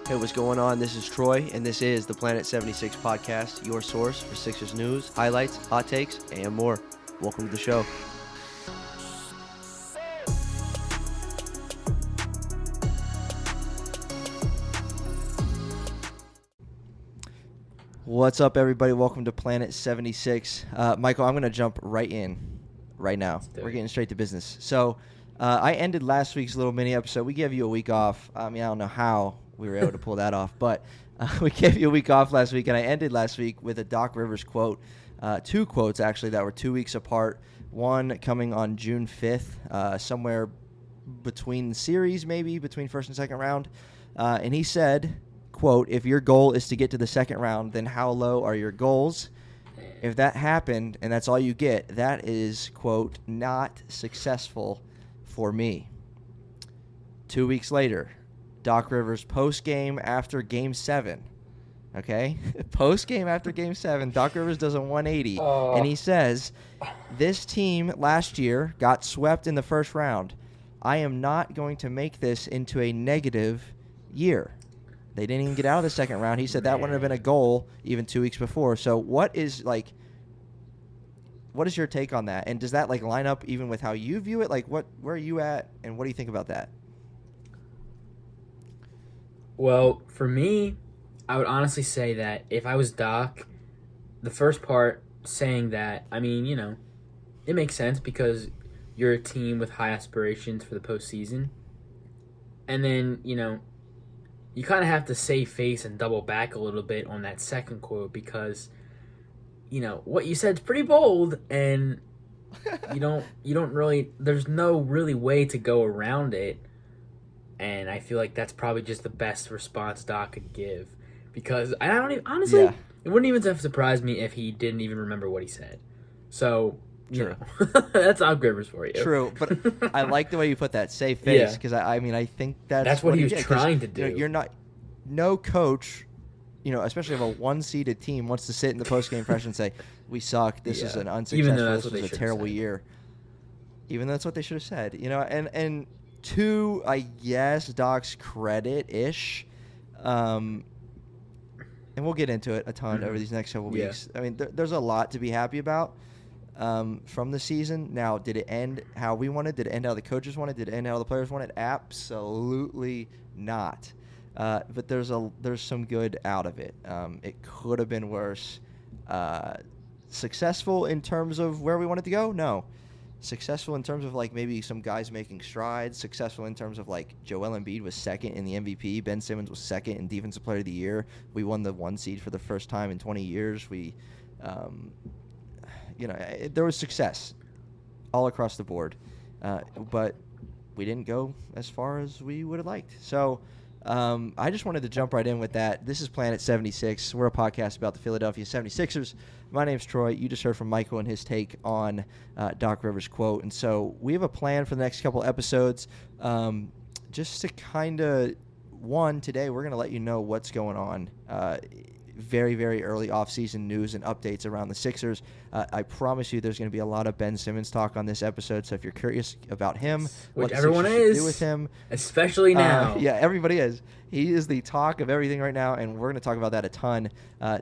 Hey, what's going on? This is Troy, and this is the Planet 76 podcast, your source for Sixers news, highlights, hot takes, and more. Welcome to the show. What's up, everybody? Welcome to Planet 76. Michael, I'm going to jump right in right now. We're getting straight to business. So I ended last week's little mini episode. We gave you a week off. I don't know how we were able to pull that off, but we gave you a week off last week, and I ended last week with a Doc Rivers quote. Two quotes, actually, that were 2 weeks apart. One coming on June 5th, somewhere between the series, maybe, between first and second round. And he said, quote, "If your goal is to get to the second round, then how low are your goals? If that happened and that's all you get, that is, quote, not successful for me." 2 weeks later, Doc Rivers post-game after Game 7, okay? Post-game after Game 7, Doc Rivers does a 180, and he says, "This team last year got swept in the first round. I am not going to make this into a negative year." They didn't even get out of the second round. He said that wouldn't have been a goal even 2 weeks before. So what is your take on that? And does that line up even with how you view it? Where are you at, and what do you think about that? Well, for me, I would honestly say that if I was Doc, the first part saying that, it makes sense because you're a team with high aspirations for the postseason. And then, you kind of have to save face and double back a little bit on that second quote because, what you said is pretty bold, and you don't really, there's no really way to go around it. And I feel like that's probably just the best response Doc could give. Because I don't even, honestly, It wouldn't even have surprised me if he didn't even remember what he said. So, that's Doc Rivers for you. True, but I like the way you put that, save face, because I think that's what he was trying to do. You're not, no coach, especially of a one-seeded team, wants to sit in the post-game press and say, "We suck. This is an unsuccessful. This was a terrible year." Even though that's what they should have said, and to, I guess, Doc's credit-ish, and we'll get into it a ton over these next couple weeks. I mean, there's a lot to be happy about from the season. Now, did it end how we wanted? Did it end how the coaches wanted? Did it end how the players wanted? Absolutely not. But there's some good out of it. It could have been worse. Successful in terms of where we wanted to go? No. Successful in terms of maybe some guys making strides. Successful in terms of Joel Embiid was second in the MVP. Ben Simmons was second in Defensive Player of the Year. We won the 1 seed for the first time in 20 years. We, there was success all across the board, but we didn't go as far as we would have liked. So I just wanted to jump right in with that. This is Planet 76. We're a podcast about the Philadelphia 76ers. My name's Troy. You just heard from Michael and his take on Doc Rivers' quote. And so we have a plan for the next couple episodes just to kind of, today we're going to let you know what's going on. Very, very early offseason news and updates around the Sixers. I promise you there's going to be a lot of Ben Simmons talk on this episode, so if you're curious about him, which everyone is, do with him, especially now. Everybody is. He is the talk of everything right now, and we're going to talk about that a ton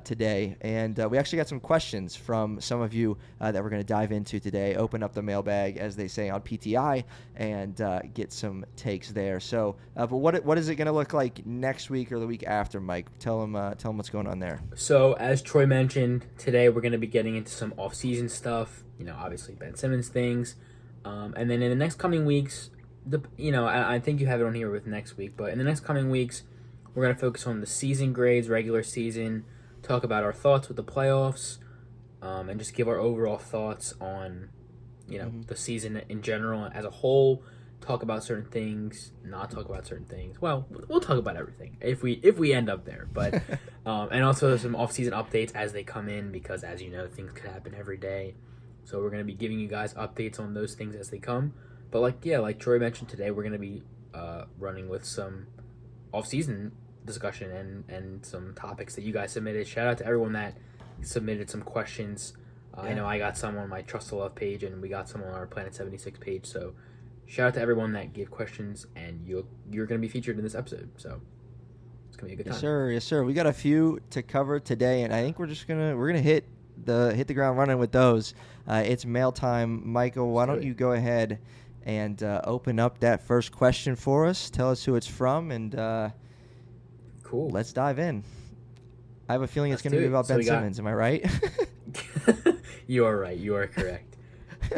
today. And we actually got some questions from some of you that we're going to dive into today, open up the mailbag, as they say on PTI, and get some takes there. So, but what is it going to look like next week or the week after, Mike? Tell them what's going on there. So, as Troy mentioned, today we're going to be getting into some off-season stuff, obviously Ben Simmons things. And then in the next coming weeks, I think you have it on here with next week, but in the next coming weeks, we're going to focus on the season grades, regular season, talk about our thoughts with the playoffs, and just give our overall thoughts on, the season in general as a whole, talk about certain things, not talk about certain things. Well, we'll talk about everything if we end up there. But and also some off-season updates as they come in, because as you know, things could happen every day. So we're going to be giving you guys updates on those things as they come. But like Troy mentioned today, we're going to be running with some off-season discussion and some topics that you guys submitted. Shout out to everyone that submitted some questions. I know I got some on my Trust to Love page, and we got some on our Planet 76 page. So shout out to everyone that gave questions, and you're going to be featured in this episode. So let's gonna be a good time. Yes, sir. Yes, sir. We got a few to cover today, and I think we're gonna hit the ground running with those. It's mail time. Michael, why don't you go ahead and open up that first question for us? Tell us who it's from, and cool. Let's dive in. I have a feeling it's going to be about Ben Simmons. Am I right? You are right. You are correct.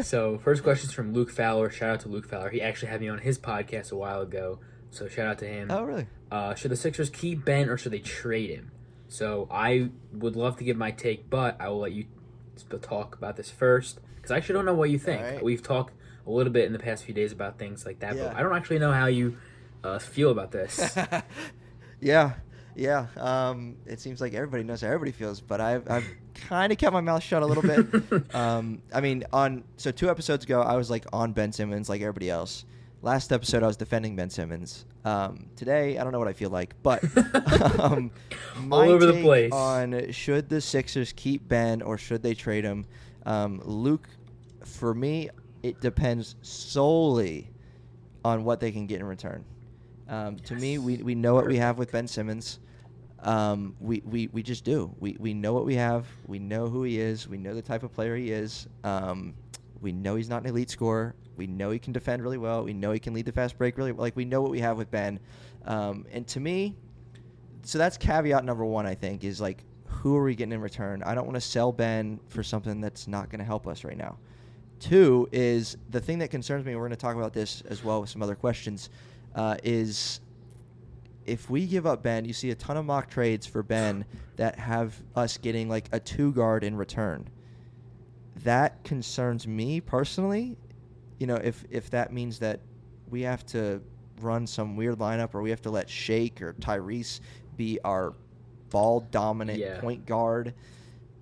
So, first question is from Luke Fowler. Shout out to Luke Fowler. He actually had me on his podcast a while ago, so shout out to him. Oh, really? Should the Sixers keep Ben or should they trade him? So, I would love to give my take, but I will let you talk about this first, because I actually don't know what you think. Right. We've talked a little bit in the past few days about things like that, Yeah. but I don't actually know how you feel about this. Yeah. It seems like everybody knows how everybody feels, but I've kind of kept my mouth shut a little bit. I mean, so 2 episodes ago, I was like on Ben Simmons like everybody else. Last episode, I was defending Ben Simmons. Today, I don't know what I feel like, but my all over the take place on should the Sixers keep Ben or should they trade him? Luke, for me, it depends solely on what they can get in return. To me, we know what we have with Ben Simmons. We just do. We know what we have. We know who he is. We know the type of player he is. We know he's not an elite scorer. We know he can defend really well. We know he can lead the fast break really well. Like, we know what we have with Ben. And to me, so that's caveat number 1, I think, is like, who are we getting in return? I don't want to sell Ben for something that's not going to help us right now. 2 is the thing that concerns me, and we're going to talk about this as well with some other questions, is if we give up Ben, you see a ton of mock trades for Ben that have us getting like a 2 guard in return. That concerns me personally. You know, if that means that we have to run some weird lineup or we have to let Shake or Tyrese be our ball-dominant point guard,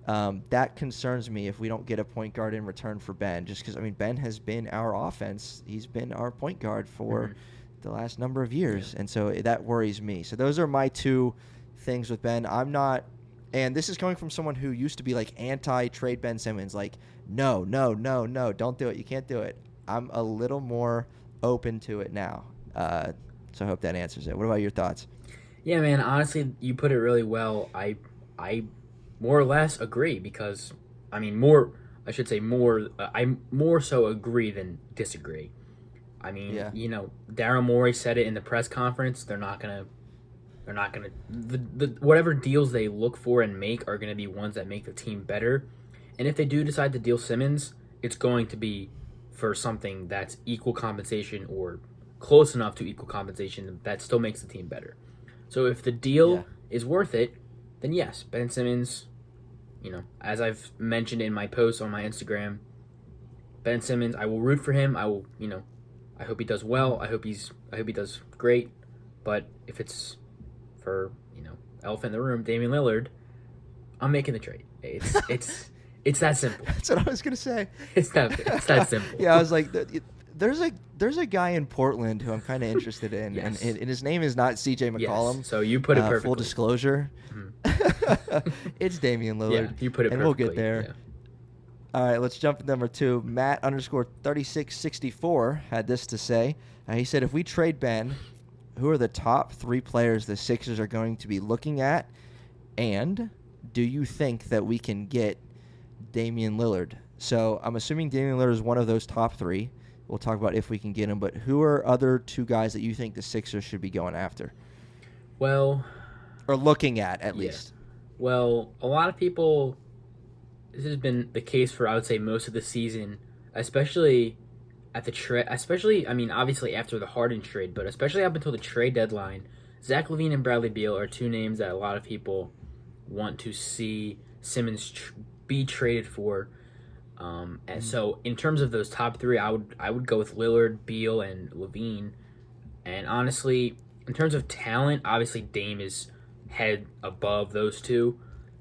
that concerns me if we don't get a point guard in return for Ben. Just because, I mean, Ben has been our offense. He's been our point guard for the last number of years, and so that worries me. So those are my 2 things with Ben. I'm not, and this is coming from someone who used to be like anti-trade Ben Simmons, like no, don't do it, you can't do it. I'm a little more open to it now. So I hope that answers it. What about your thoughts? Yeah, man, honestly, you put it really well. I more or less agree, because I more so agree than disagree. I mean, you know, Daryl Morey said it in the press conference. They're not gonna whatever deals they look for and make are gonna be ones that make the team better. And if they do decide to deal Simmons, it's going to be for something that's equal compensation or close enough to equal compensation that still makes the team better. So if the deal is worth it, then yes, Ben Simmons, you know, as I've mentioned in my post on my Instagram, Ben Simmons, I will root for him. I will, you know, I hope he does well. I hope he does great. But if it's for, you know, elephant in the room, Damian Lillard, I'm making the trade. It's that simple. That's what I was gonna say. It's that simple. Yeah, I was like, there's a guy in Portland who I'm kind of interested in, and his name is not C.J. McCollum. Yes. So you put it perfectly. Full disclosure, it's Damian Lillard. Yeah, you put it and perfectly. We'll get there. Yeah. All right, let's jump to number 2. Matt_3664 had this to say. He said, if we trade Ben, who are the top 3 players the Sixers are going to be looking at? And do you think that we can get Damian Lillard? So I'm assuming Damian Lillard is one of those top 3. We'll talk about if we can get him. But who are other 2 guys that you think the Sixers should be going after? Well, or looking at least. Well, a lot of people, this has been the case for, I would say, most of the season, especially at the trade, obviously after the Harden trade, but especially up until the trade deadline. Zach LaVine and Bradley Beal are 2 names that a lot of people want to see Simmons be traded for. And so in terms of those top 3, I would go with Lillard, Beal, and LaVine. And honestly, in terms of talent, obviously Dame is head above those 2,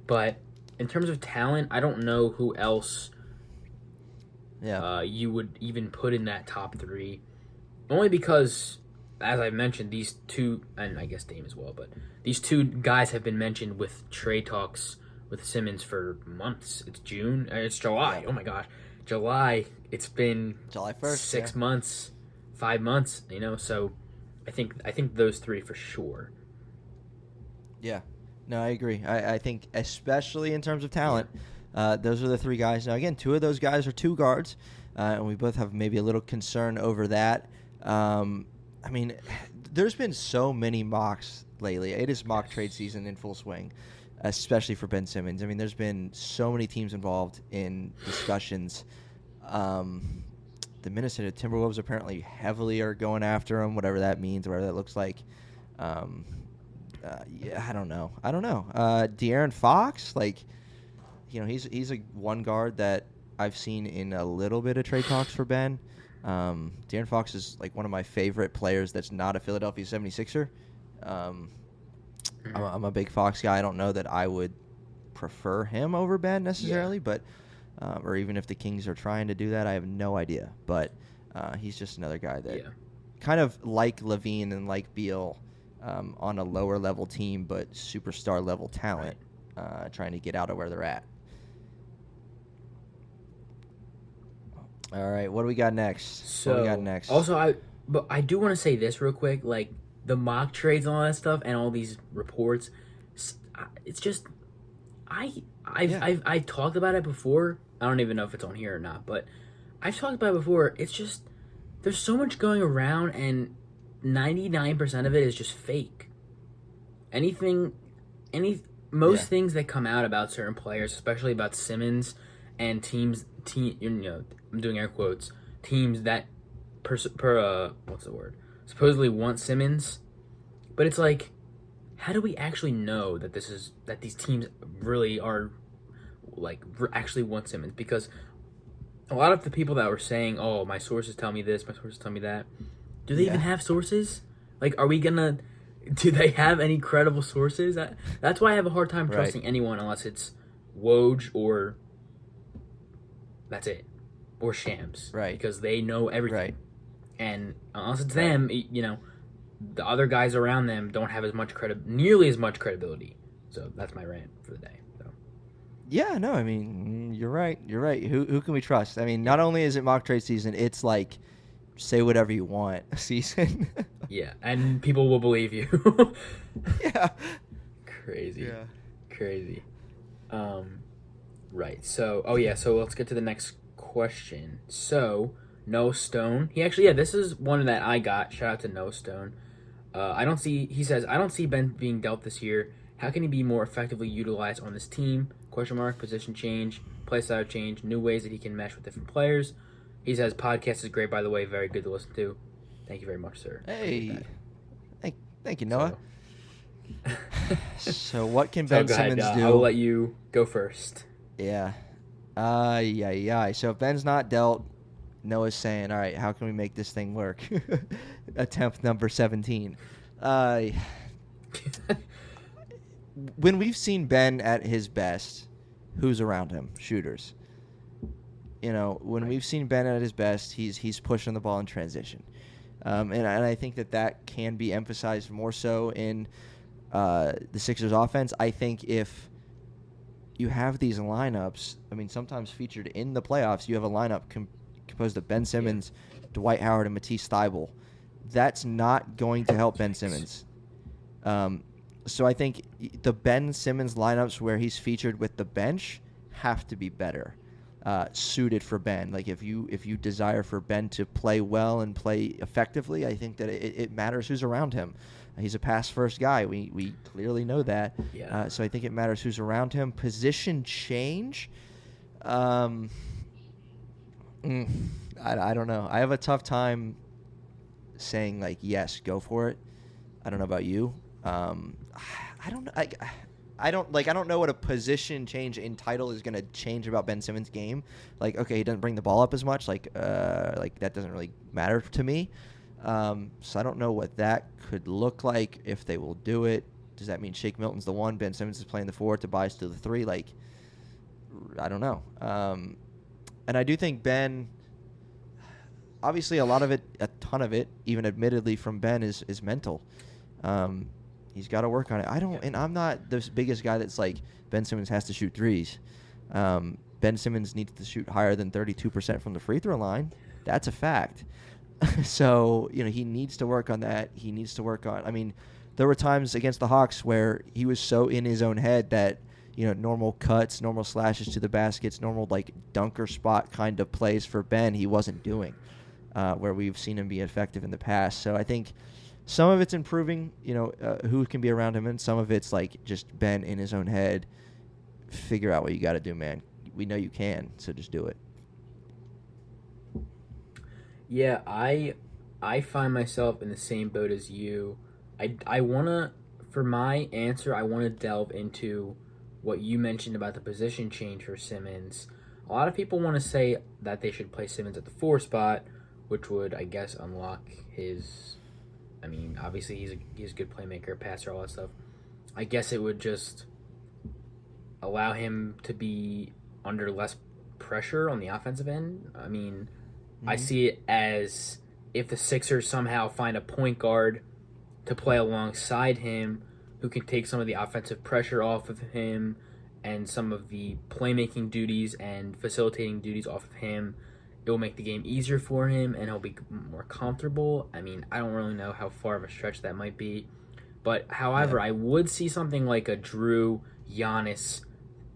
but in terms of talent, I don't know who else you would even put in that top 3. Only because, as I mentioned, these 2, and I guess Dame as well, but these 2 guys have been mentioned with trade talks with Simmons for months. It's June. It's July. Yeah. Oh my gosh. July. It's been July 1st, 6 months, 5 months, you know, so I think those 3 for sure. Yeah. No, I agree. I think especially in terms of talent, those are the three guys. Now, again, two of those guys are two guards, and we both have maybe a little concern over that. I mean, there's been so many mocks lately. It is mock trade season in full swing, especially for Ben Simmons. I mean, there's been so many teams involved in discussions. The Minnesota Timberwolves apparently heavily are going after him, whatever that means, whatever that looks like. Yeah, I don't know. De'Aaron Fox, he's a one guard that I've seen in a little bit of trade talks for Ben. De'Aaron Fox is like one of my favorite players that's not a Philadelphia 76er. I'm a big Fox guy. I don't know that I would prefer him over Ben necessarily, but or even if the Kings are trying to do that, I have no idea. But he's just another guy that kind of like Levine and like Beal on a lower level team, but superstar level talent, trying to get out of where they're at. All right, what do we got next? Also, I do want to say this real quick, like the mock trades and all that stuff, and all these reports. It's just, I've talked about it before. I don't even know if it's on here or not, but I've talked about it before. It's just there's so much going around, and 99% of it is just fake. Most things that come out about certain players, especially about Simmons and teams, I'm doing air quotes, teams that supposedly want Simmons, but it's like, how do we actually know that these teams really are actually want Simmons? Because a lot of the people that were saying, "Oh, my sources tell me this, my sources tell me that," do they even have sources? Like, do they have any credible sources? That's why I have a hard time trusting anyone unless it's Woj or that's it, or Shams, right? Because they know everything, right? And unless it's them, the other guys around them don't have nearly as much credibility. So that's my rant for the day. So. Yeah, no, I mean, you're right. Who can we trust? I mean, not only is it mock trade season, it's like say whatever you want season. Yeah, and people will believe you. Yeah. Crazy. Right. So, so let's get to the next question. So, Noah Stone. This is one that I got. Shout out to Noah Stone. He says, I don't see Ben being dealt this year. How can he be more effectively utilized on this team? ? Position change, play style change, new ways that he can mesh with different players. He says, podcast is great, by the way. Very good to listen to. Thank you very much, sir. Hey. Thank you, Noah. So what can Ben Simmons do? I will let you go first. Yeah. So if Ben's not dealt, Noah's saying, all right, how can we make this thing work? Attempt number 17. When we've seen Ben at his best, who's around him? Shooters. When we've seen Ben at his best, he's pushing the ball in transition. And I think that can be emphasized more so in the Sixers offense. I think if you have these lineups, sometimes featured in the playoffs, you have a lineup composed of Ben Simmons, Dwight Howard, and Matisse Thybulle. That's not going to help Ben Simmons. So I think the Ben Simmons lineups where he's featured with the bench have to be better suited for Ben. Like if you desire for Ben to play well and play effectively, I think that it matters who's around him. He's a pass-first guy. We clearly know that. Yeah. So I think it matters who's around him. Position change. I don't know. I have a tough time saying yes, go for it. I don't know about you. I don't know what a position change in title is going to change about Ben Simmons' game. Okay, he doesn't bring the ball up as much. That doesn't really matter to me. So I don't know what that could look like if they will do it. Does that mean Shake Milton's the one, Ben Simmons is playing the 4, Tobias to the 3? I don't know. And I do think Ben, obviously a ton of it, even admittedly from Ben, is mental. He's got to work on it. And I'm not the biggest guy that's Ben Simmons has to shoot threes. Ben Simmons needs to shoot higher than 32% from the free throw line. That's a fact. So, he needs to work on that. He needs to work on, there were times against the Hawks where he was so in his own head that, normal cuts, normal slashes to the baskets, normal like dunker spot kind of plays for Ben he wasn't doing, where we've seen him be effective in the past. So I think some of it's improving, who can be around him, and some of it's like just Ben in his own head. Figure out what you got to do, man. We know you can, so just do it. Yeah, I find myself in the same boat as you. I want to, for my answer, I want to delve into what you mentioned about the position change for Simmons. A lot of people want to say that they should play Simmons at the 4 spot, which would, I guess, unlock his... I mean, obviously he's a good playmaker, passer, all that stuff. I guess it would just allow him to be under less pressure on the offensive end. I mean, I see it as if the Sixers somehow find a point guard to play alongside him who can take some of the offensive pressure off of him and some of the playmaking duties and facilitating duties off of him. It will make the game easier for him and he'll be more comfortable. I mean, I don't really know how far of a stretch that might be. But, however, I would see something like a Drew-Giannis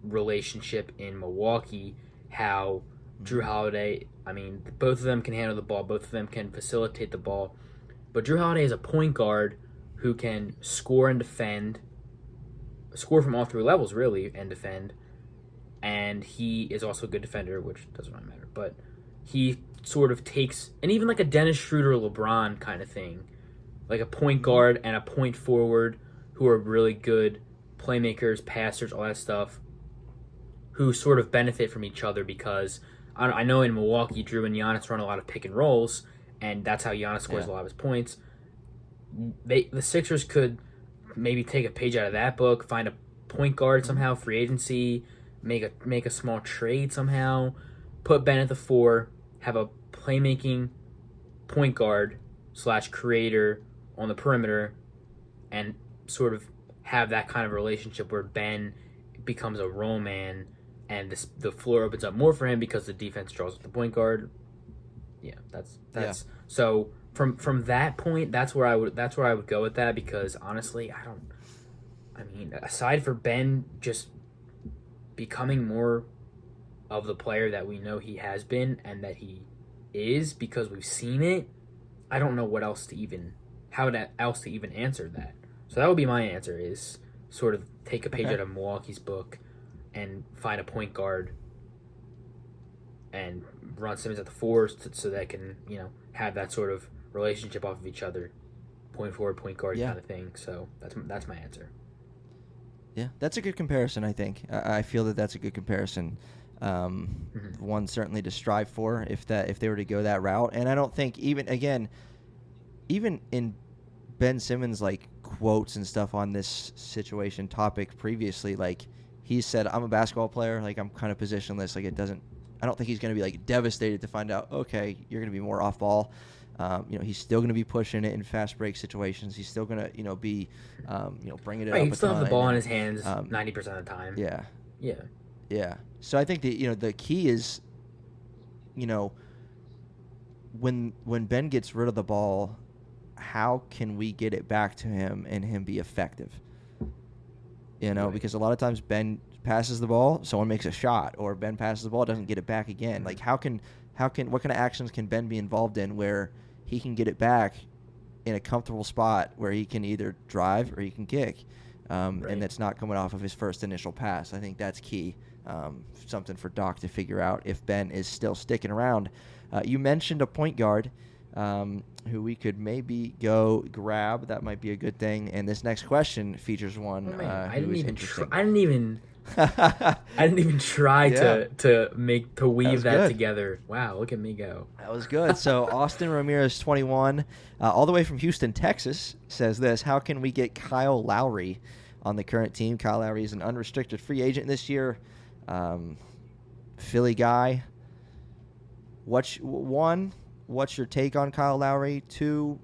relationship in Milwaukee, how Drew Holiday, I mean, both of them can handle the ball, both of them can facilitate the ball, but Drew Holiday is a point guard who can score and defend, score from all 3 levels, really, and defend, and he is also a good defender, which doesn't really matter, but he sort of takes, and even like a Dennis Schroeder LeBron kind of thing, like a point guard and a point forward who are really good playmakers, passers, all that stuff, who sort of benefit from each other because I know in Milwaukee, Drew and Giannis run a lot of pick and rolls, and that's how Giannis scores a lot of his points. The Sixers could maybe take a page out of that book, find a point guard somehow, free agency, make a small trade somehow, put Ben at the 4, have a playmaking point guard / creator on the perimeter, and sort of have that kind of relationship where Ben becomes a role man and the floor opens up more for him because the defense draws up the point guard. Yeah, that's so from that point, that's where I would go with that, because honestly, I mean, aside for Ben just becoming more of the player that we know he has been and that he is because we've seen it, I don't know what else to even answer that. So that would be my answer, is sort of take a page out of Milwaukee's book and find a point guard and run Simmons at the 4 so that can, have that sort of relationship off of each other, point forward, point guard kind of thing. So that's my answer. Yeah, that's a good comparison, I think. I feel that that's a good comparison. One certainly to strive for if they were to go that route. And I don't think even in Ben Simmons like quotes and stuff on this situation topic previously, like he said, I'm a basketball player, like I'm kind of positionless, like I don't think he's going to be like devastated to find out, okay, you're going to be more off ball. He's still going to be pushing it in fast break situations. He's still going to, be, bringing it up. He still have the ball in his hands 90% of the time. Yeah. Yeah. Yeah. So I think that, the key is, when Ben gets rid of the ball, how can we get it back to him and him be effective? Right. Because a lot of times Ben passes the ball, someone makes a shot, or Ben passes the ball, doesn't get it back again. Like what kind of actions can Ben be involved in where he can get it back in a comfortable spot where he can either drive or he can kick, and that's not coming off of his first initial pass. I think that's key. Something for Doc to figure out if Ben is still sticking around. You mentioned a point guard who we could maybe go grab. That might be a good thing. And this next question features one who is interesting. I didn't even try to weave that together. Wow, look at me go. That was good. So Austin Ramirez, 21, all the way from Houston, Texas, says this: how can we get Kyle Lowry on the current team? Kyle Lowry is an unrestricted free agent this year. Philly guy. What's your take on Kyle Lowry? 2,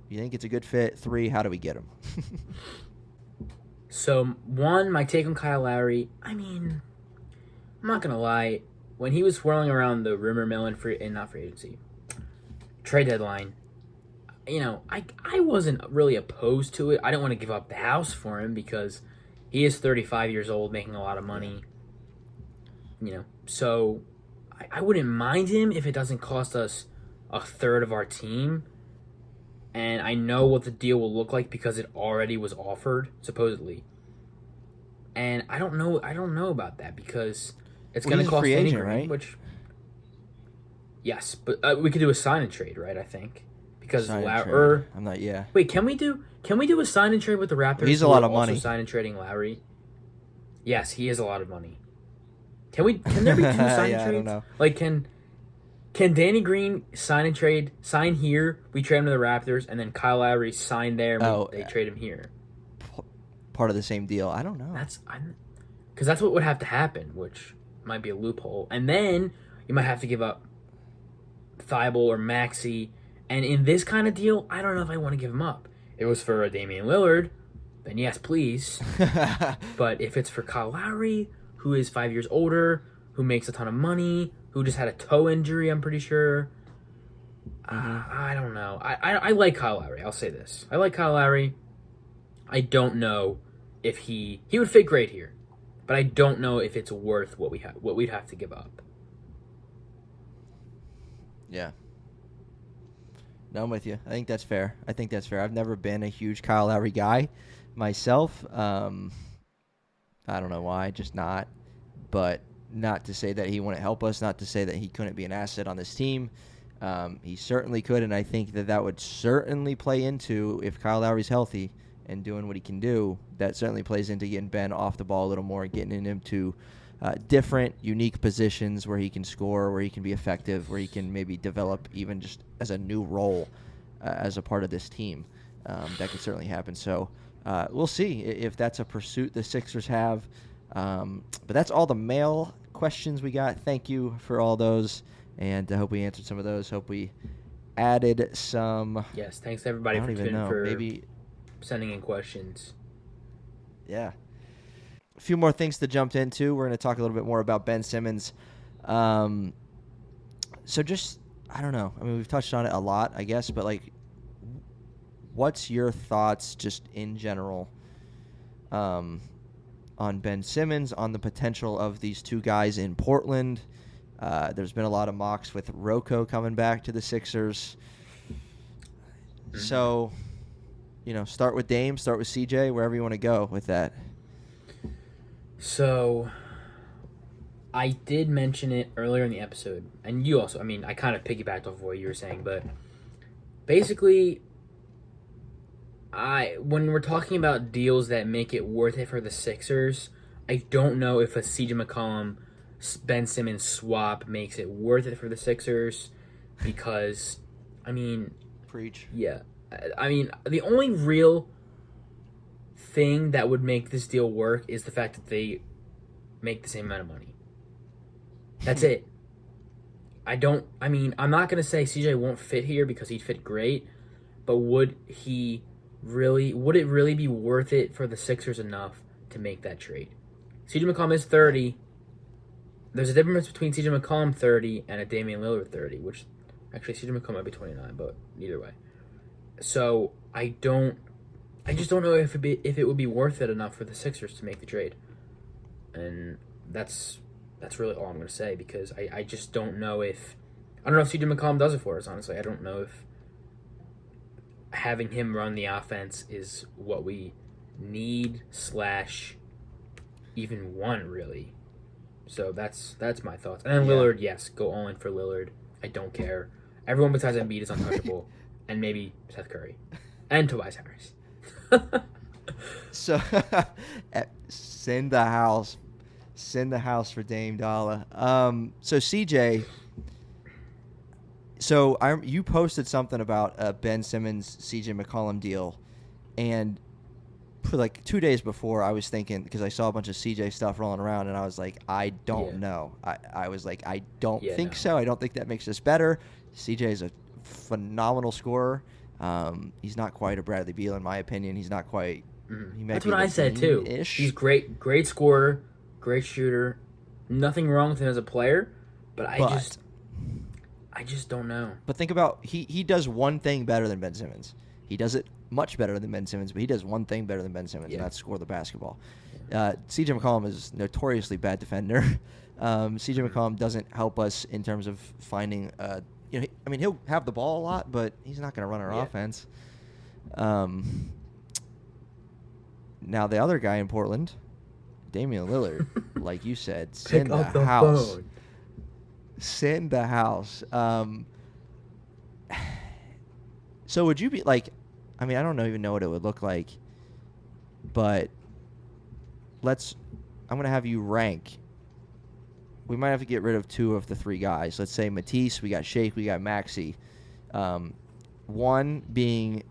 you think it's a good fit? 3, how do we get him? So, 1, my take on Kyle Lowry, I mean, I'm not going to lie. When he was swirling around the rumor mill not free agency, trade deadline, I wasn't really opposed to it. I didn't want to give up the house for him because he is 35 years old, making a lot of money. So I wouldn't mind him if it doesn't cost us a third of our team. And I know what the deal will look like because it already was offered, supposedly. And I don't know about that because it's going to cost Danny Green, right? Which, yes, but we could do a sign and trade, right? I think because I'm not. Yeah. Wait, can we do a sign and trade with the Raptors? He's a lot of money. Sign and trading Lowry. Yes, he is a lot of money. Can there be two sign and trades? I don't know. Like can Danny Green sign here? We trade him to the Raptors, and then Kyle Lowry sign there. They trade him here. Part of the same deal. I don't know. Because that's what would have to happen, which might be a loophole. And then you might have to give up Thibault or Maxey. And in this kind of deal, I don't know if I want to give him up. If it was for a Damian Lillard, then yes, please. But if it's for Kyle Lowry, who is 5 years older, who makes a ton of money, who just had a toe injury, I'm pretty sure. I don't know. I like Kyle Lowry. I'll say this. I like Kyle Lowry. I don't know if he would fit great here, but I don't know if it's worth what we'd have to give up. Yeah. No, I'm with you. I think that's fair. I've never been a huge Kyle Lowry guy myself. I don't know why, just not. But not to say that he wouldn't help us, not to say that he couldn't be an asset on this team. He certainly could, and I think that would certainly play into, if Kyle Lowry's healthy and doing what he can do, that certainly plays into getting Ben off the ball a little more, getting him to different, unique positions where he can score, where he can be effective, where he can maybe develop even just as a new role as a part of this team. That could certainly happen. So we'll see if that's a pursuit the Sixers have. But that's all the mail questions we got. Thank you for all those, and I hope we answered some of those. Hope we added some. Yes, thanks to everybody for sending in questions. Yeah. A few more things to jump into. We're going to talk a little bit more about Ben Simmons. So just, I don't know. I mean, we've touched on it a lot, I guess, but like, what's your thoughts just in general on Ben Simmons, on the potential of these two guys in Portland? There's been a lot of mocks with Rocco coming back to the Sixers. So, start with Dame, start with CJ, wherever you want to go with that. So, I did mention it earlier in the episode, and you also, I kind of piggybacked off of what you were saying, but basically, when we're talking about deals that make it worth it for the Sixers, I don't know if a CJ McCollum, Ben Simmons swap makes it worth it for the Sixers, because, Preach. Yeah. The only real thing that would make this deal work is the fact that they make the same amount of money. That's it. I'm not going to say CJ won't fit here because he'd fit great, but would it really be worth it for the Sixers enough to make that trade? CJ McCollum is 30. There's a difference between CJ McCollum 30 and a Damian Lillard 30, which actually CJ McCollum might be 29, but either way. So I just don't know if it would be worth it enough for the Sixers to make the trade. And that's really all I'm going to say, because I just don't know if CJ McCollum does it for us, honestly. I don't know if having him run the offense is what we need / even want, really. So that's my thoughts. And then Lillard, yes, go all in for Lillard. I don't care. Everyone besides Embiid is untouchable. And maybe Seth Curry. And Tobias Harris. So, send the house for Dame Dollar. So CJ, you posted something about a Ben Simmons CJ McCollum deal, and for like 2 days before, I was thinking, because I saw a bunch of CJ stuff rolling around, and I was like, I don't know. I was like, I don't think so. I don't think that makes us better. CJ is a phenomenal scorer. He's not quite a Bradley Beal in my opinion. He's not quite. That's what I said too. He's great scorer, great shooter. Nothing wrong with him as a player, but I I just don't know. But think about he does one thing better than Ben Simmons. He does it much better than Ben Simmons, but he does one thing better than Ben Simmons, and that's score the basketball. C.J. McCollum is a notoriously bad defender. C.J. McCollum doesn't help us in terms of finding. He'll have the ball a lot, but he's not going to run our offense. Now the other guy in Portland, Damian Lillard, like you said, send the house. Phone. Send the house. So would you be like, I don't even know what it would look like, but I'm going to have you rank. We might have to get rid of 2 of the 3 guys. Let's say Matisse, we got Shake, we got Maxey. 1 being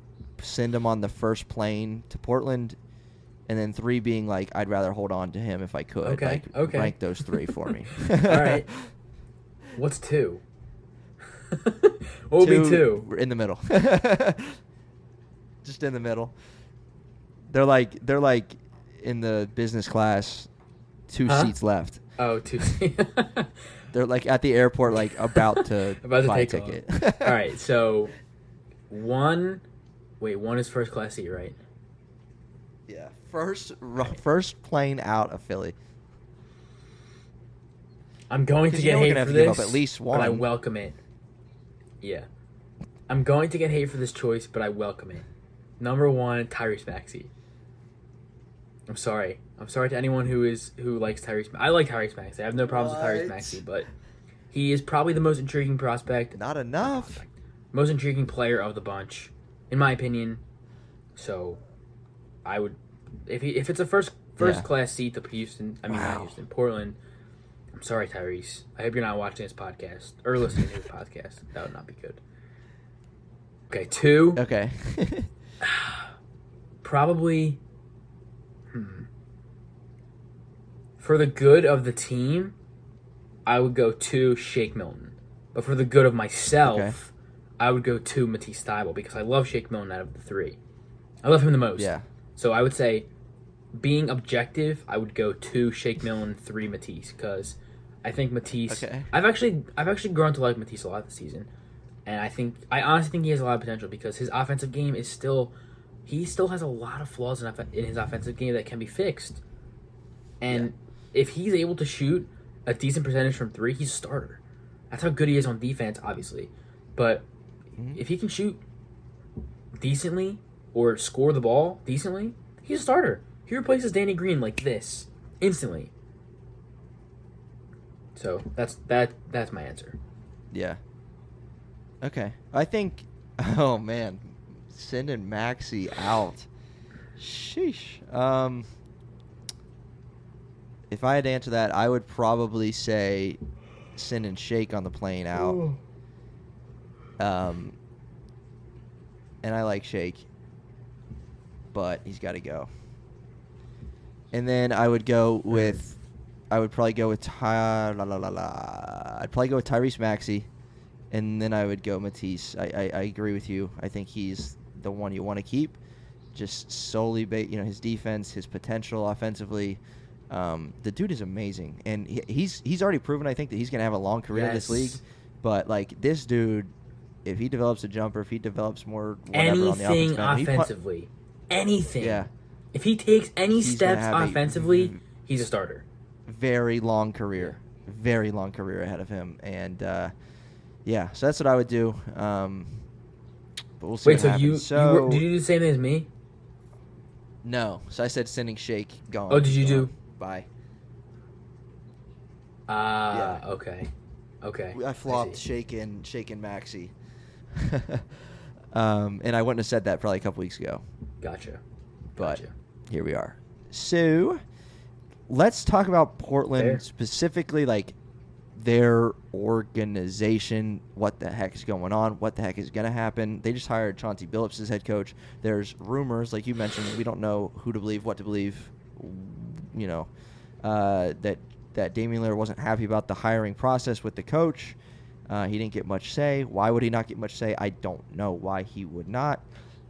send him on the first plane to Portland, and then 3 being like I'd rather hold on to him if I could. Okay. Rank those 3 for me. All right. What's 2? What would be 2? We're in the middle. Just in the middle. They're like in the business class, 2 seats left. Oh, 2 seats. They're like at the airport, like about to buy a ticket. All right, so 1 is first class seat, right? Yeah, first plane out of Philly. I'm going to get hate for this, give up at least 1. but I welcome it. Yeah. I'm going to get hate for this choice, but I welcome it. Number 1, Tyrese Maxey. I'm sorry. I'm sorry to anyone who likes Tyrese. I like Tyrese Maxey. I have no problems with Tyrese Maxey, but he is probably the most intriguing prospect. Not enough. Most intriguing player of the bunch, in my opinion. So, I would, if it's a first class seat to Houston. Not Houston, Portland. I'm sorry, Tyrese. I hope you're not watching this podcast or listening to this podcast. That would not be good. Okay, 2. Okay. Probably. For the good of the team, I would go 2 Shake Milton. But for the good of myself, I would go 2 Matisse Thybulle because I love Shake Milton out of the 3. I love him the most. Yeah. So I would say, being objective, I would go 2 Shake Milton, 3 Matisse because I think Matisse. Okay. I've actually grown to like Matisse a lot this season, and I honestly think he has a lot of potential because his offensive game is still. He still has a lot of flaws in his offensive game that can be fixed. And if he's able to shoot a decent percentage from 3, he's a starter. That's how good he is on defense, obviously. But if he can shoot decently or score the ball decently, he's a starter. He replaces Danny Green like this, instantly. So that's my answer. Yeah. Okay. I think, oh, man. Sending Maxey out. Sheesh. If I had to answer that, I would probably say sending Shake on the plane out. And I like Shake, but he's got to go. And then I would go with, I'd probably go with Tyrese Maxey, and then I would go Matisse. I agree with you. I think he's the one you want to keep, just solely his defense, his potential offensively. The dude is amazing, and he's already proven, I think, that he's going to have a long career in this league. But like this dude, if he develops a jumper, if he develops more whatever on the offensively, anything. Yeah. If he takes any steps offensively, he's a starter. Very long career ahead of him, and so that's what I would do. But we'll see. Wait, did you do the same thing as me? No, so I said sending Shake gone. Oh, did you do? Bye. Okay. I flopped Shake and Maxey. And I wouldn't have said that probably a couple weeks ago. Gotcha. But here we are. So let's talk about Portland specifically, like their organization, what the heck is going on, what the heck is going to happen. They just hired Chauncey Billups as head coach. There's rumors, like you mentioned, we don't know who to believe, what to believe, that Damian Lillard wasn't happy about the hiring process with the coach. He didn't get much say. Why would he not get much say? I don't know why he would not.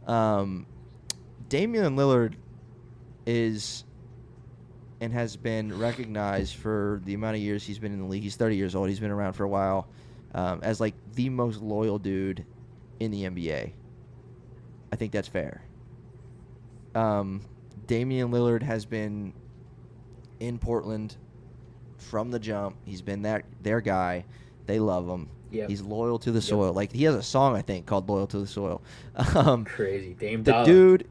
Damian Lillard is and has been recognized for the amount of years he's been in the league. He's 30 years old. He's been around for a while. as like the most loyal dude in the NBA. I think that's fair. Damian Lillard has been in Portland from the jump. He's been their guy. They love him. Yep. He's loyal to the soil. Like, he has a song, I think, called "Loyal to the Soil." Crazy. Dame the Dollar. dude,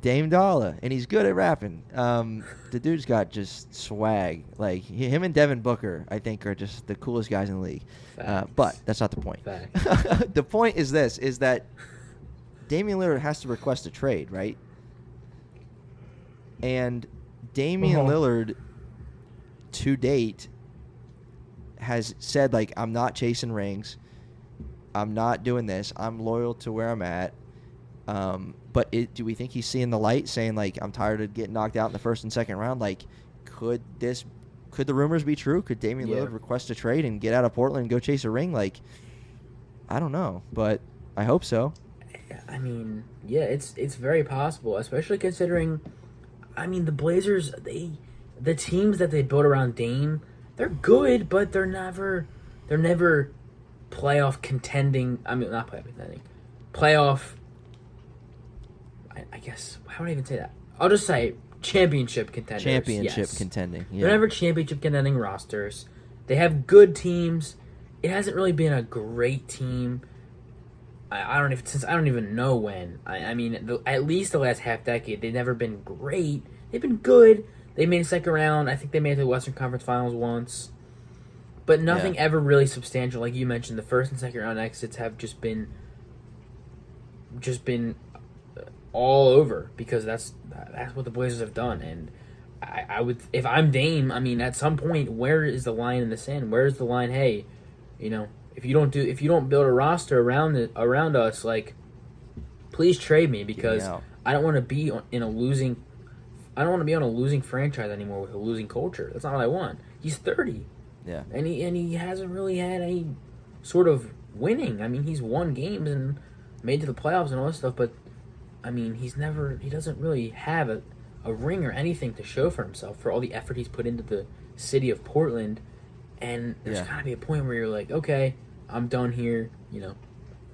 Dame Dollar, and he's good at rapping. The dude's got just swag. Like, him and Devin Booker, I think, are just the coolest guys in the league. But that's not the point. The point is this, is that Damian Lillard has to request a trade, right? And Damian Lillard, to date, has said, like, I'm not chasing rings. I'm not doing this. I'm loyal to where I'm at. But do we think he's seeing the light, saying, like, I'm tired of getting knocked out in the first and second round? Like, could the rumors be true? Could Damian Lillard request a trade and get out of Portland and go chase a ring? Like, I don't know, but I hope so. I mean, yeah, it's very possible, especially considering, I mean, the Blazers, the teams that they built around Dame, they're good, but they're never playoff contending. I mean, not playoff contending. Playoff, I guess, how would I even say that? I'll just say championship contenders. Contending. Yeah. They're never championship contending rosters. They have good teams. It hasn't really been a great team. I don't even know when. I mean, at least the last half decade, they've never been great. They've been good. They made a second round. I think they made it to the Western Conference Finals once. But nothing ever really substantial. Like you mentioned, the first and second round exits have just been all over, because that's what the Blazers have done. And I would, if I'm Dame, I mean, at some point, where is the line in the sand? Where is the line? Hey, you know, if you don't build a roster around us, like, please trade me, because I don't want to be on a losing franchise anymore with a losing culture. That's not what I want. He's 30. Yeah. And he hasn't really had any sort of winning. I mean, he's won games and made to the playoffs and all this stuff, but I mean, he doesn't really have a ring or anything to show for himself for all the effort he's put into the city of Portland. And there's got to be a point where you're like, okay, I'm done here. You know,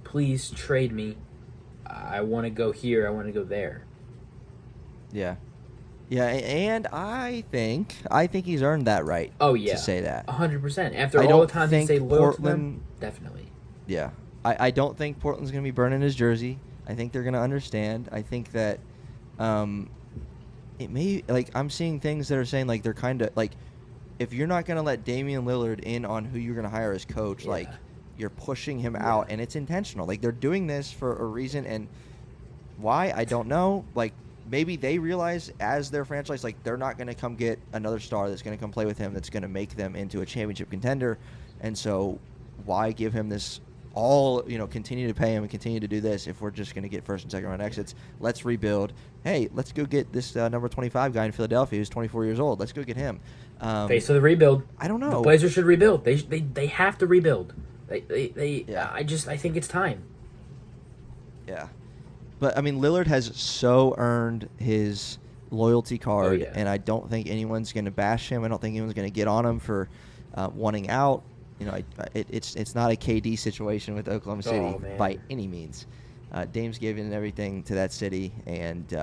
please trade me. I want to go here. I want to go there. Yeah. Yeah, and I think he's earned that right. Oh, yeah. To say that. 100%. After all the times he stayed loyal to them, definitely. Yeah. I don't think Portland's going to be burning his jersey. I think they're going to understand. I think that it may, like, I'm seeing things that are saying, like, they're kind of, like, if you're not going to let Damian Lillard in on who you're going to hire as coach, like, you're pushing him out, and it's intentional. Like, they're doing this for a reason, and why, I don't know. Like, maybe they realize as their franchise, like, they're not going to come get another star that's going to come play with him that's going to make them into a championship contender, and so why give him this continue to pay him and continue to do this if we're just going to get first and second round exits? Let's rebuild. Hey, let's go get this number 25 guy in Philadelphia who's 24 years old. Let's go get him. Face of the rebuild. I don't know. The Blazers should rebuild. They have to rebuild. I think it's time. Yeah. But, I mean, Lillard has so earned his loyalty card, and I don't think anyone's going to bash him. I don't think anyone's going to get on him for wanting out. You know, it's not a KD situation with Oklahoma City by any means. Dame's given everything to that city, and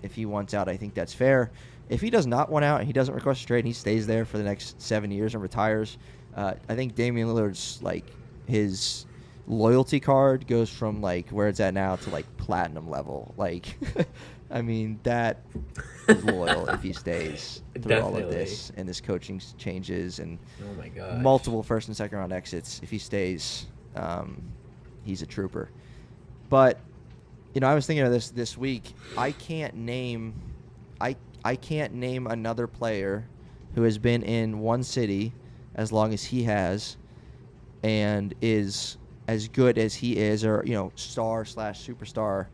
if he wants out, I think that's fair. If he does not want out and he doesn't request a trade and he stays there for the next 7 years and retires, I think Damian Lillard's, like, his loyalty card goes from, like, where it's at now to, like, platinum level. Like, I mean, that is loyal if he stays through all of this and this coaching changes and multiple first and second round exits. If he stays, he's a trooper. But, you know, I was thinking of this week. I can't name another player who has been in one city as long as he has and is as good as he is, or, you know, star/superstar,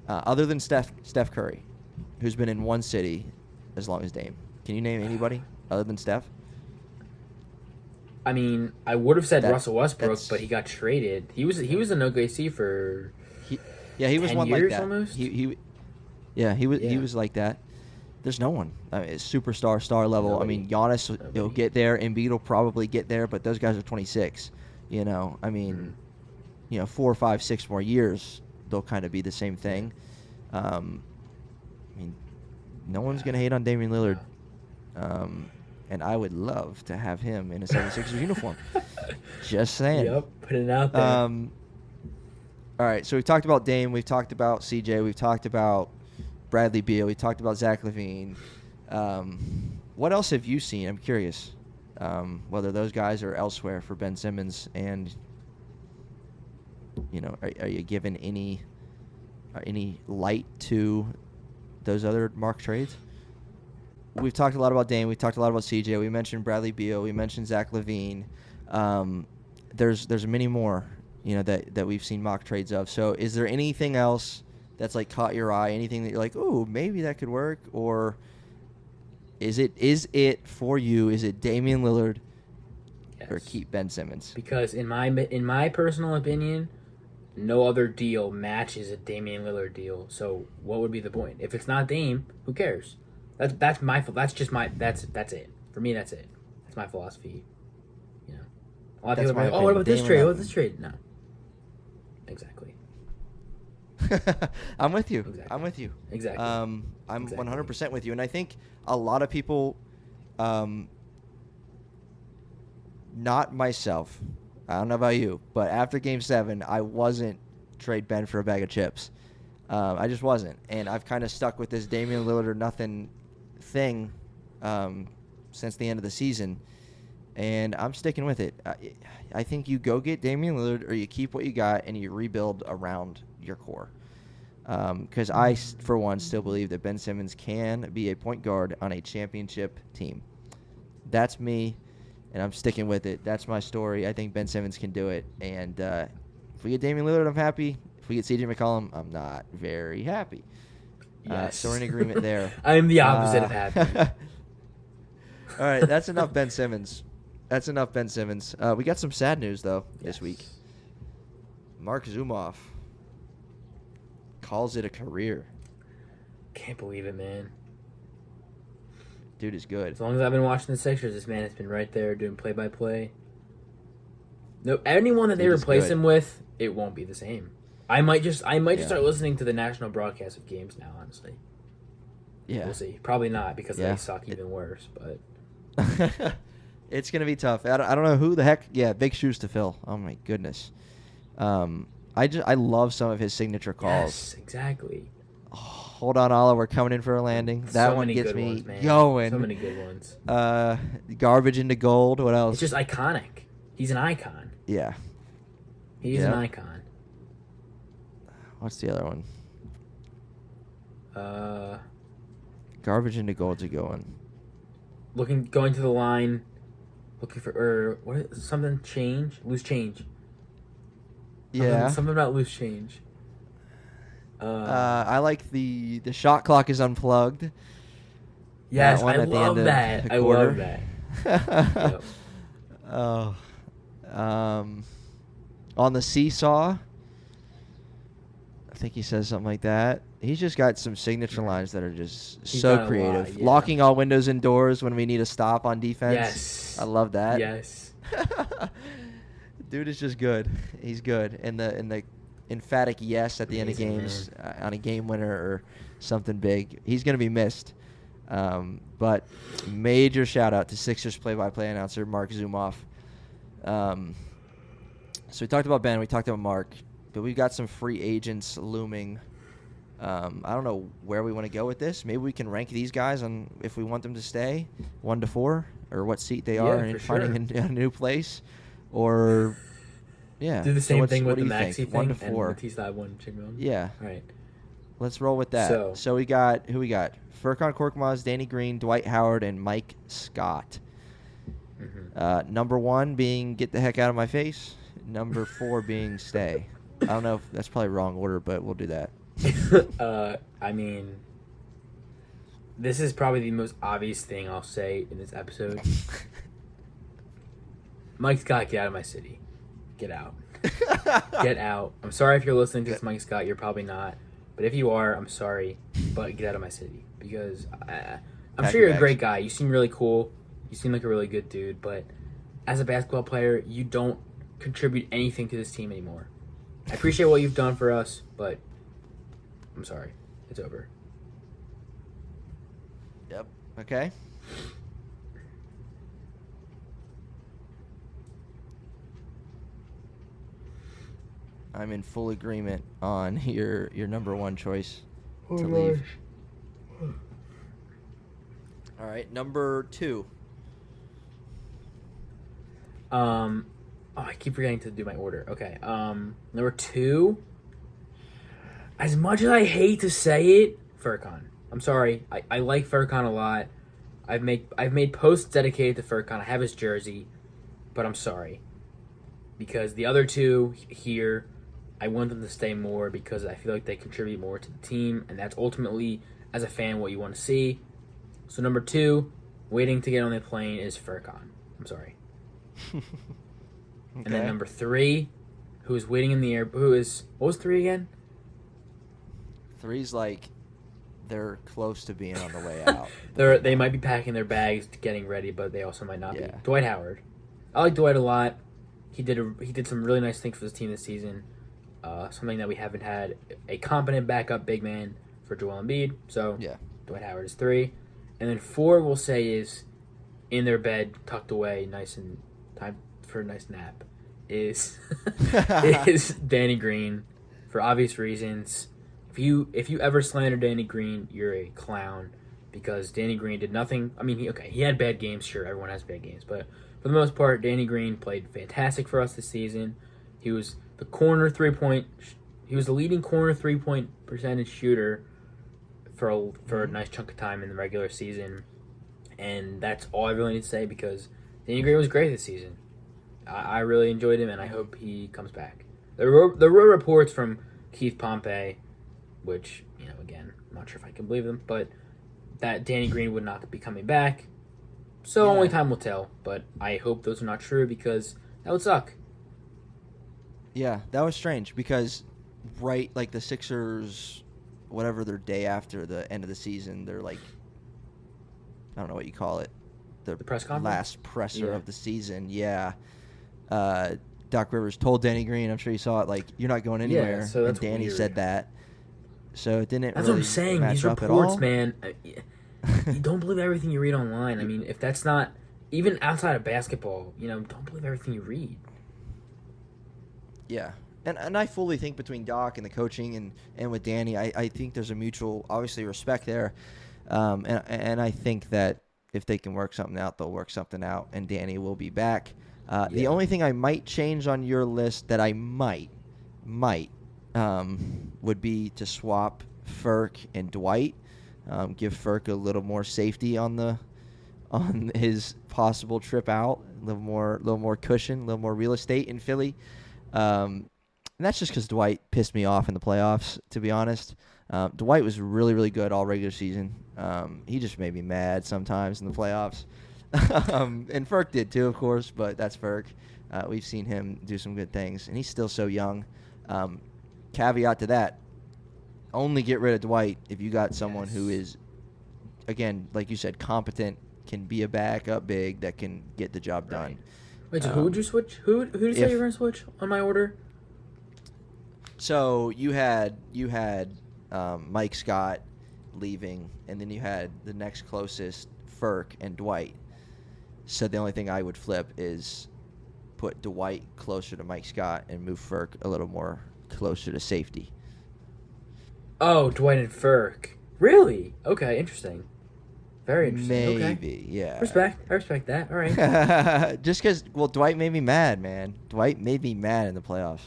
other than Steph Curry, who's been in one city as long as Dame. Can you name anybody other than Steph? I mean, I would have said Russell Westbrook, but he got traded. He was in OKC for he was 10 one years like that. Almost. He was like that. There's no one. I mean, it's superstar, star level. Nobody. I mean, Giannis will Nobody. get there. Embiid will probably get there, but those guys are 26. You know, I mean, 4, 5, 6 more years, they'll kind of be the same thing. I mean, no one's going to hate on Damian Lillard. And I would love to have him in a 76ers uniform. Just saying. Yep, put it out there. All right, so we've talked about Dame. We've talked about CJ. We've talked about Bradley Beal. We talked about Zach LaVine. What else have you seen? I'm curious whether those guys are elsewhere for Ben Simmons. And, you know, are you given any light to those other Mark trades? We've talked a lot about Dame. We've talked a lot about CJ. We mentioned Bradley Beal. We mentioned Zach LaVine. There's many more, you know, that we've seen mock trades of. So is there anything else that's like caught your eye? Anything that you're like, oh, maybe that could work? Or is it for you? Is it Damian Lillard or keep Ben Simmons? Because in my personal opinion, no other deal matches a Damian Lillard deal. So what would be the point? If it's not Dame, who cares? That's it. For me, that's it. That's my philosophy. You know, a lot of people are like, "Oh, what about this trade? What about this trade?" No, exactly. I'm with you. Exactly. I'm with you. Exactly. I'm Exactly. 100% with you, and I think a lot of people, not myself. I don't know about you, but after Game 7, I wasn't trade Ben for a bag of chips. I just wasn't, and I've kind of stuck with this Damian Lillard or nothing thing since the end of the season, and I'm sticking with it. I think you go get Damian Lillard or you keep what you got and you rebuild around your core. Because I, for one, still believe that Ben Simmons can be a point guard on a championship team. That's me, and I'm sticking with it. That's my story. I think Ben Simmons can do it, and if we get Damian Lillard, I'm happy. If we get CJ McCollum, I'm not very happy. Yes. So we're in agreement there. I'm the opposite of happy. All right, that's enough Ben Simmons. We got some sad news, though, this week. Marc Zumoff calls it a career. Can't believe it, man. Dude is good. As long as I've been watching the Sixers, this man has been right there doing play-by-play. No, anyone that they replace him with, it won't be the same. I might just start listening to the national broadcast of games now, honestly. Yeah. We'll see. Probably not because they suck even worse, but it's going to be tough. I don't know who the heck. Yeah, big shoes to fill. Oh, my goodness. I love some of his signature calls. Yes, exactly. Oh, hold on, Ola. We're coming in for a landing. That one gets me going. So many good ones. Garbage into gold. What else? It's just iconic. He's an icon. Yeah. He's an icon. What's the other one? Garbage into gold's a good one. Going to the line, looking for something change, loose change. Yeah. Something about loose change. I like the shot clock is unplugged. Yes, I love that. I love that. Yep. Oh. On the seesaw, I think he says something like that. He's just got some signature lines that are just so creative. Locking all windows and doors when we need a stop on defense. Yes. I love that. Yes. Dude is just good. He's good. And the emphatic yes at the end of games on a game winner or something big. He's going to be missed. But major shout out to Sixers play-by-play announcer Marc Zumoff. So we talked about Ben, we talked about Mark, but we've got some free agents looming. I don't know where we want to go with this. Maybe we can rank these guys on if we want them to stay 1 to 4 or what seat they are in finding a new place, or do the same thing with the Maxey thing 1 to 4. and Batista won Chignon. Yeah. All right. Let's roll with that. So we got who we got? Furkan Korkmaz, Danny Green, Dwight Howard, and Mike Scott. Mm-hmm. Number 1 being get the heck out of my face. Number 4 being stay. I don't know if that's probably wrong order, but we'll do that. I mean, this is probably the most obvious thing I'll say in this episode. Mike Scott, get out of my city. Get out. Get out. I'm sorry if you're listening to this, Mike Scott. You're probably not. But if you are, I'm sorry, but get out of my city because I'm Pack sure your you're a bags. great guy. You seem really cool. You seem like a really good dude, but as a basketball player, you don't contribute anything to this team anymore. I appreciate what you've done for us, but I'm sorry. It's over. Yep. Okay. I'm in full agreement on your number one choice to leave. All right, number 2. I keep forgetting to do my order. Okay. Number 2. As much as I hate to say it, Furkan. I'm sorry. I like Furkan a lot. I've made posts dedicated to Furkan. I have his jersey, but I'm sorry because the other 2 here, I want them to stay more because I feel like they contribute more to the team, and that's ultimately, as a fan, what you want to see. So number 2, waiting to get on the plane is Furkan. I'm sorry. Okay. And then number 3, who is waiting in the air? What was 3 again? 3's like they're close to being on the way out. They might be packing their bags, getting ready, but they also might not be. Yeah. Dwight Howard. I like Dwight a lot. He did some really nice things for this team this season. Something that we haven't had a competent backup big man for Joel Embiid. So Yeah. Dwight Howard is 3, and then 4 we'll say is in their bed, tucked away, nice and time for a nice nap. Is Danny Green, for obvious reasons. If you ever slander Danny Green, you're a clown because Danny Green did nothing. I mean, he had bad games. Sure, everyone has bad games, but for the most part, Danny Green played fantastic for us this season. He was the leading corner 3-point percentage shooter for a nice chunk of time in the regular season, and that's all I really need to say because Danny Green was great this season. I really enjoyed him, and I hope he comes back. There were reports from Keith Pompey, which, again, I'm not sure if I can believe them, but that Danny Green would not be coming back. So only time will tell, but I hope those are not true because that would suck. Yeah, that was strange because like the Sixers, whatever their day after the end of the season, they're like, I don't know what you call it. The press conference? last presser of the season, yeah. Doc Rivers told Danny Green, I'm sure you saw it, like, you're not going anywhere. Yeah, so that's and Danny weird. said that. So it didn't That's really what I'm saying. match These up reports, at all. man, you don't believe everything you read online. I mean, if that's not, even outside of basketball, don't believe everything you read. Yeah. And I fully think between Doc and the coaching and with Danny, I think there's a mutual, obviously, respect there. And I think that if they can work something out, they'll work something out, and Danny will be back. The only thing I might change on your list that I might would be to swap Furk and Dwight. Give Furk a little more safety on his possible trip out, a little more cushion, a little more real estate in Philly. And that's just because Dwight pissed me off in the playoffs, to be honest. Dwight was really, really good all regular season. He just made me mad sometimes in the playoffs. And Furk did too, of course, but that's Furk. We've seen him do some good things, and he's still so young. Caveat to that, only get rid of Dwight if you got someone who is, again, like you said, competent, can be a backup big that can get the job done. Wait, so who would you switch? Who did you say you were going to switch on my order? So you had Mike Scott leaving, and then you had the next closest, Furk and Dwight. So the only thing I would flip is put Dwight closer to Mike Scott and move Furk a little more closer to safety. Oh, Dwight and Furk. Really? Okay, interesting. Very interesting. Maybe, yeah. I respect that. All right. Just because, Dwight made me mad, man. Dwight made me mad in the playoffs.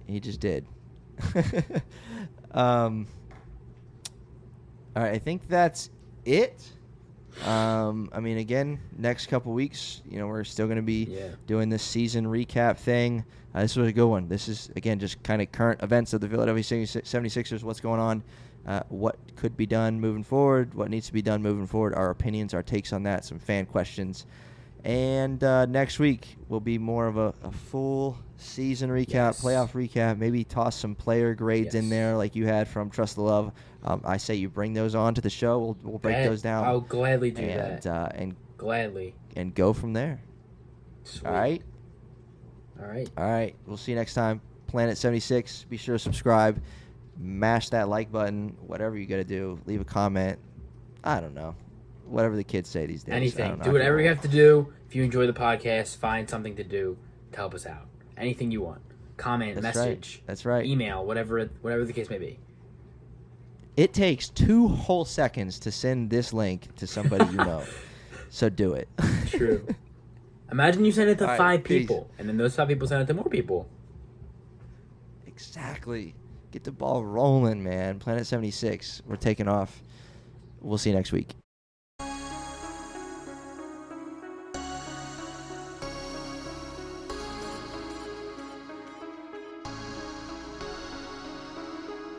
He just did. All right, I think that's it. I mean, again, next couple weeks, we're still going to be doing this season recap thing. This was a good one. This is, again, just kind of current events of the Philadelphia 76ers, what's going on, what could be done moving forward, what needs to be done moving forward, our opinions, our takes on that, some fan questions. And next week will be more of a full season recap, playoff recap. Maybe toss some player grades in there like you had from Trust the Love. I say you bring those on to the show. We'll break those down. I'll gladly do that. And gladly. And go from there. Sweet. All right? All right. We'll see you next time. Planet 76. Be sure to subscribe. Mash that like button. Whatever you got to do. Leave a comment. I don't know. Whatever the kids say these days. Anything. Do whatever you have to do. If you enjoy the podcast, find something to do to help us out. Anything you want. Comment, message. That's right. Email, whatever the case may be. It takes 2 whole seconds to send this link to somebody you know. So do it. True. Imagine you send it to 5 people, peace. and then those 5 people send it to more people. Exactly. Get the ball rolling, man. Planet 76. We're taking off. We'll see you next week.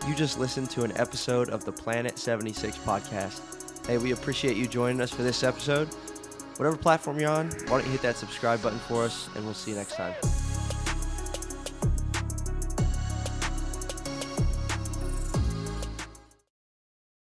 You just listened to an episode of the Planet 76 podcast. Hey, we appreciate you joining us for this episode. Whatever platform you're on, why don't you hit that subscribe button for us, and we'll see you next time.